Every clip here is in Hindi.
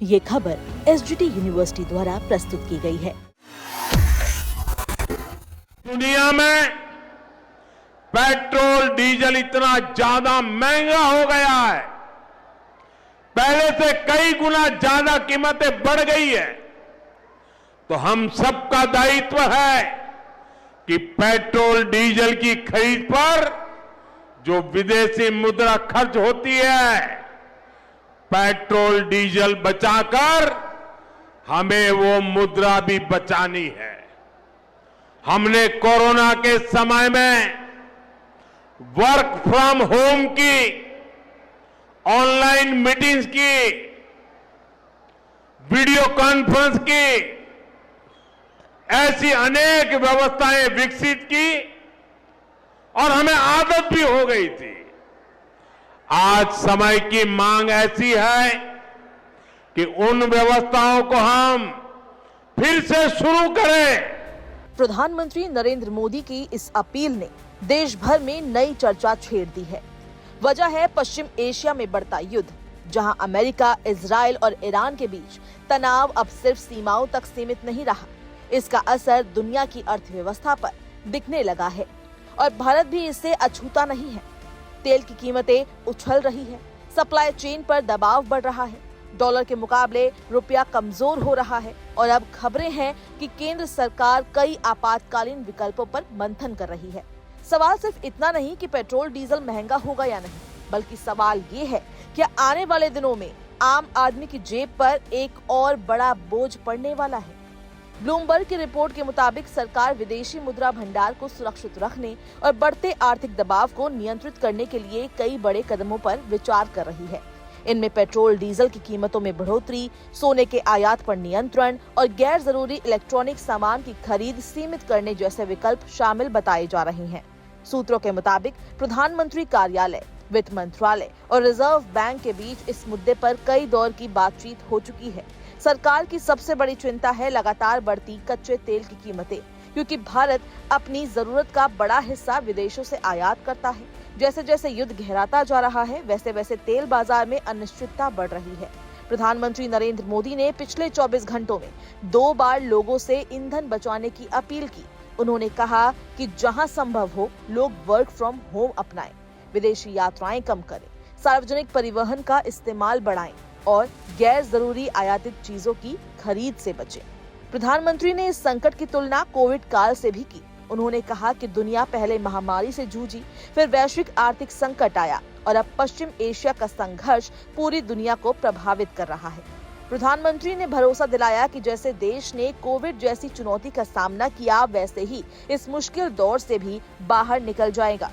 ये खबर एसजीटी यूनिवर्सिटी द्वारा प्रस्तुत की गई है। दुनिया में पेट्रोल डीजल इतना ज्यादा महंगा हो गया है, पहले से कई गुना ज्यादा कीमतें बढ़ गई है, तो हम सबका दायित्व है कि पेट्रोल डीजल की खरीद पर जो विदेशी मुद्रा खर्च होती है, पेट्रोल डीजल बचाकर हमें वो मुद्रा भी बचानी है। हमने कोरोना के समय में वर्क फ्रॉम होम की, ऑनलाइन मीटिंग्स की, वीडियो कॉन्फ्रेंस की, ऐसी अनेक व्यवस्थाएं विकसित की और हमें आदत भी हो गई थी। आज समय की मांग ऐसी है कि उन व्यवस्थाओं को हम फिर से शुरू करें। प्रधानमंत्री नरेंद्र मोदी की इस अपील ने देश भर में नई चर्चा छेड़ दी है। वजह है पश्चिम एशिया में बढ़ता युद्ध, जहां अमेरिका, इजराइल और ईरान के बीच तनाव अब सिर्फ सीमाओं तक सीमित नहीं रहा। इसका असर दुनिया की अर्थव्यवस्था पर दिखने लगा है और भारत भी इससे अछूता नहीं है। तेल की कीमतें उछल रही है, सप्लाई चेन पर दबाव बढ़ रहा है, डॉलर के मुकाबले रुपया कमजोर हो रहा है और अब खबरें हैं कि केंद्र सरकार कई आपातकालीन विकल्पों पर मंथन कर रही है। सवाल सिर्फ इतना नहीं कि पेट्रोल डीजल महंगा होगा या नहीं, बल्कि सवाल ये है कि आने वाले दिनों में आम आदमी की जेब पर एक और बड़ा बोझ पड़ने वाला है। ब्लूमबर्ग की रिपोर्ट के मुताबिक सरकार विदेशी मुद्रा भंडार को सुरक्षित रखने और बढ़ते आर्थिक दबाव को नियंत्रित करने के लिए कई बड़े कदमों पर विचार कर रही है। इनमें पेट्रोल डीजल की कीमतों में बढ़ोतरी, सोने के आयात पर नियंत्रण और गैर जरूरी इलेक्ट्रॉनिक सामान की खरीद सीमित करने जैसे विकल्प शामिल बताए जा रहे हैं। सूत्रों के मुताबिक प्रधानमंत्री कार्यालय, वित्त मंत्रालय और रिजर्व बैंक के बीच इस मुद्दे पर कई दौर की बातचीत हो चुकी है। सरकार की सबसे बड़ी चिंता है लगातार बढ़ती कच्चे तेल की कीमतें, क्योंकि भारत अपनी जरूरत का बड़ा हिस्सा विदेशों से आयात करता है। जैसे जैसे युद्ध गहराता जा रहा है, वैसे वैसे तेल बाजार में अनिश्चितता बढ़ रही है। प्रधानमंत्री नरेंद्र मोदी ने पिछले 24 घंटों में 2 बार लोगों से ईंधन बचाने की अपील की। उन्होंने कहा कि जहां संभव हो लोग वर्क फ्रॉम होम अपनाएं, विदेशी यात्राएं कम करें, सार्वजनिक परिवहन का इस्तेमाल बढ़ाएं और गैर जरूरी आयातित चीजों की खरीद से बचें। प्रधानमंत्री ने इस संकट की तुलना कोविड काल से भी की। उन्होंने कहा कि दुनिया पहले महामारी से जूझी, फिर वैश्विक आर्थिक संकट आया और अब पश्चिम एशिया का संघर्ष पूरी दुनिया को प्रभावित कर रहा है। प्रधानमंत्री ने भरोसा दिलाया कि जैसे देश ने कोविड जैसी चुनौती का सामना किया, वैसे ही इस मुश्किल दौर से भी बाहर निकल जाएगा।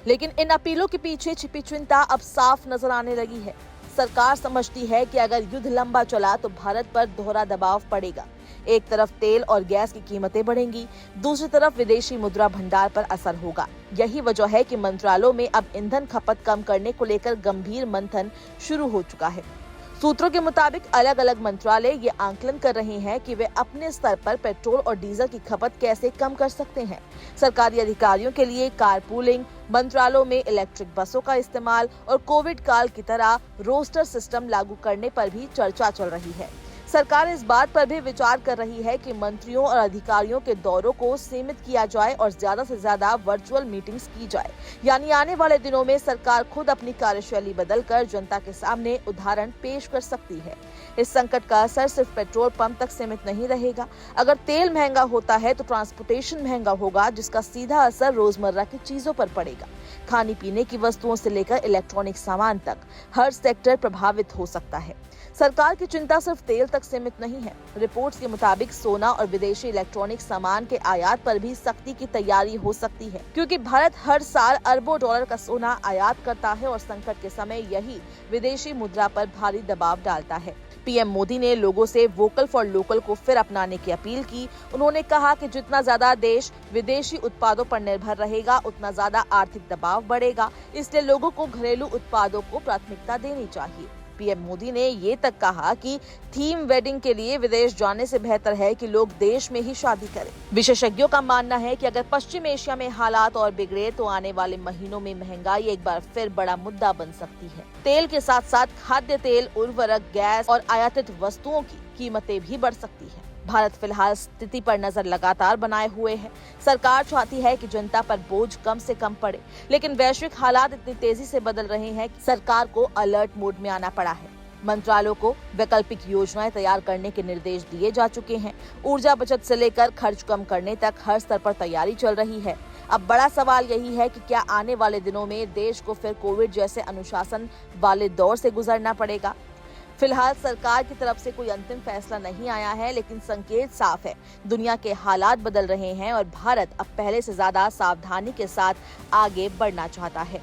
लेकिन इन अपीलों के पीछे छिपी चिंता अब साफ नजर आने लगी है। सरकार समझती है कि अगर युद्ध लंबा चला तो भारत पर दोहरा दबाव पड़ेगा। एक तरफ तेल और गैस की कीमतें बढ़ेंगी, दूसरी तरफ विदेशी मुद्रा भंडार पर असर होगा। यही वजह है कि मंत्रालयों में अब ईंधन खपत कम करने को लेकर गंभीर मंथन शुरू हो चुका है। सूत्रों के मुताबिक अलग अलग मंत्रालय ये आंकलन कर रहे हैं कि वे अपने स्तर पर पेट्रोल और डीजल की खपत कैसे कम कर सकते हैं। सरकारी अधिकारियों के लिए कारपूलिंग, मंत्रालयों में इलेक्ट्रिक बसों का इस्तेमाल और कोविड काल की तरह रोस्टर सिस्टम लागू करने पर भी चर्चा चल रही है। सरकार इस बात पर भी विचार कर रही है कि मंत्रियों और अधिकारियों के दौरों को सीमित किया जाए और ज्यादा से ज्यादा वर्चुअल मीटिंग्स की जाए। यानी आने वाले दिनों में सरकार खुद अपनी कार्यशैली बदलकर जनता के सामने उदाहरण पेश कर सकती है। इस संकट का असर सिर्फ पेट्रोल पंप तक सीमित नहीं रहेगा। अगर तेल महंगा होता है तो ट्रांसपोर्टेशन महंगा होगा, जिसका सीधा असर रोजमर्रा की चीजों पर पड़ेगा। खाने पीने की वस्तुओं से लेकर इलेक्ट्रॉनिक सामान तक हर सेक्टर प्रभावित हो सकता है। सरकार की चिंता सिर्फ तेल तक सीमित नहीं है। रिपोर्ट्स के मुताबिक सोना और विदेशी इलेक्ट्रॉनिक सामान के आयात पर भी सख्ती की तैयारी हो सकती है, क्योंकि भारत हर साल अरबों डॉलर का सोना आयात करता है और संकट के समय यही विदेशी मुद्रा पर भारी दबाव डालता है। पीएम मोदी ने लोगों से वोकल फॉर लोकल को फिर अपनाने की अपील की। उन्होंने कहा कि जितना ज्यादा देश विदेशी उत्पादों पर निर्भर रहेगा, उतना ज्यादा आर्थिक दबाव बढ़ेगा। इसलिए लोगों को घरेलू उत्पादों को प्राथमिकता देनी चाहिए। पीएम मोदी ने ये तक कहा कि थीम वेडिंग के लिए विदेश जाने से बेहतर है कि लोग देश में ही शादी करें। विशेषज्ञों का मानना है कि अगर पश्चिम एशिया में हालात और बिगड़े तो आने वाले महीनों में महंगाई एक बार फिर बड़ा मुद्दा बन सकती है। तेल के साथ साथ खाद्य तेल, उर्वरक, गैस और आयातित वस्तुओं की कीमतें भी बढ़ सकती है। भारत फिलहाल स्थिति पर नजर लगातार बनाए हुए है। सरकार चाहती है कि जनता पर बोझ कम से कम पड़े, लेकिन वैश्विक हालात इतनी तेजी से बदल रहे हैं कि सरकार को अलर्ट मोड में आना पड़ा है। मंत्रालयों को वैकल्पिक योजनाएं तैयार करने के निर्देश दिए जा चुके हैं। ऊर्जा बचत से लेकर खर्च कम करने तक हर स्तर पर तैयारी चल रही है। अब बड़ा सवाल यही है कि क्या आने वाले दिनों में देश को फिर कोविड जैसे अनुशासन वाले दौर से गुजरना पड़ेगा। फिलहाल सरकार की तरफ से कोई अंतिम फैसला नहीं आया है, लेकिन संकेत साफ है। दुनिया के हालात बदल रहे हैं और भारत अब पहले से ज्यादा सावधानी के साथ आगे बढ़ना चाहता है।